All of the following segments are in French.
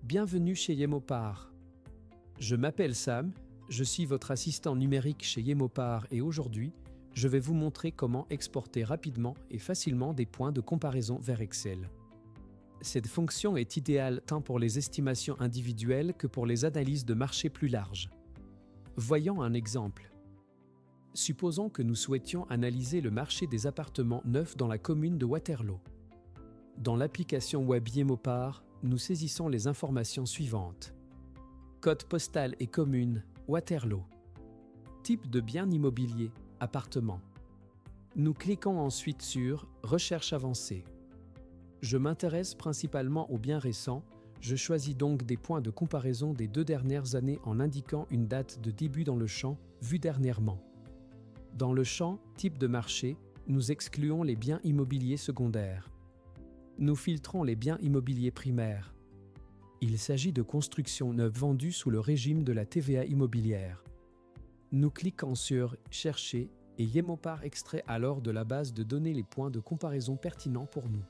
Bienvenue chez Yemopar. Je m'appelle Sam, je suis votre assistant numérique chez Yemopar et aujourd'hui, je vais vous montrer comment exporter rapidement et facilement des points de comparaison vers Excel. Cette fonction est idéale tant pour les estimations individuelles que pour les analyses de marché plus larges. Voyons un exemple. Supposons que nous souhaitions analyser le marché des appartements neufs dans la commune de Waterloo. Dans l'application web Yemopar, nous saisissons les informations suivantes. Code postal et commune, Waterloo. Type de bien immobilier, appartement. Nous cliquons ensuite sur « Recherche avancée ». Je m'intéresse principalement aux biens récents, je choisis donc des points de comparaison des 2 dernières années en indiquant une date de début dans le champ « Vu dernièrement ». Dans le champ « Type de marché », nous excluons les biens immobiliers secondaires. Nous filtrons les biens immobiliers primaires. Il s'agit de constructions neuves vendues sous le régime de la TVA immobilière. Nous cliquons sur « Chercher » et Yemopar extrait alors de la base de données les points de comparaison pertinents pour nous.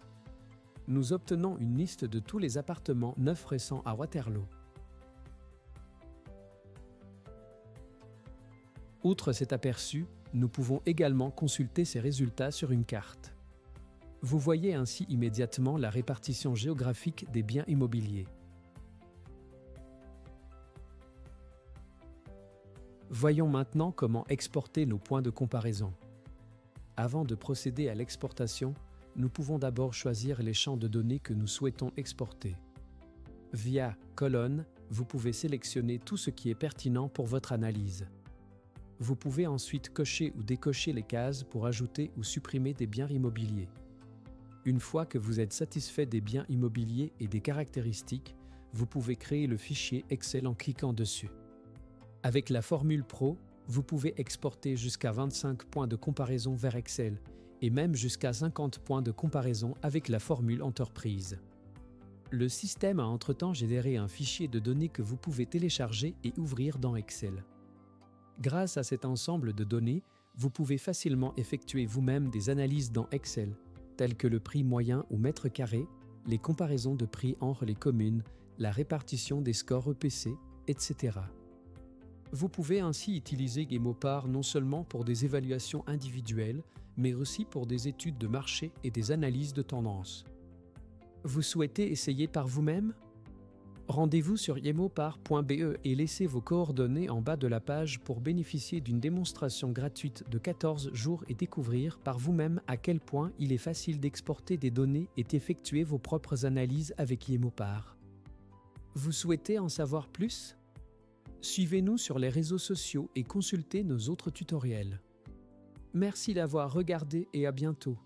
Nous obtenons une liste de tous les appartements neufs récents à Waterloo. Outre cet aperçu, nous pouvons également consulter ces résultats sur une carte. Vous voyez ainsi immédiatement la répartition géographique des biens immobiliers. Voyons maintenant comment exporter nos points de comparaison. Avant de procéder à l'exportation, nous pouvons d'abord choisir les champs de données que nous souhaitons exporter. Via « Colonne », vous pouvez sélectionner tout ce qui est pertinent pour votre analyse. Vous pouvez ensuite cocher ou décocher les cases pour ajouter ou supprimer des biens immobiliers. Une fois que vous êtes satisfait des biens immobiliers et des caractéristiques, vous pouvez créer le fichier Excel en cliquant dessus. Avec la formule Pro, vous pouvez exporter jusqu'à 25 points de comparaison vers Excel et même jusqu'à 50 points de comparaison avec la formule Entreprise. Le système a entre-temps généré un fichier de données que vous pouvez télécharger et ouvrir dans Excel. Grâce à cet ensemble de données, vous pouvez facilement effectuer vous-même des analyses dans Excel, tels que le prix moyen au mètre carré, les comparaisons de prix entre les communes, la répartition des scores EPC, etc. Vous pouvez ainsi utiliser Yemopar non seulement pour des évaluations individuelles, mais aussi pour des études de marché et des analyses de tendance. Vous souhaitez essayer par vous-même ? Rendez-vous sur yemopar.be et laissez vos coordonnées en bas de la page pour bénéficier d'une démonstration gratuite de 14 jours et découvrir par vous-même à quel point il est facile d'exporter des données et d'effectuer vos propres analyses avec Yemopar. Vous souhaitez en savoir plus ? Suivez-nous sur les réseaux sociaux et consultez nos autres tutoriels. Merci d'avoir regardé et à bientôt.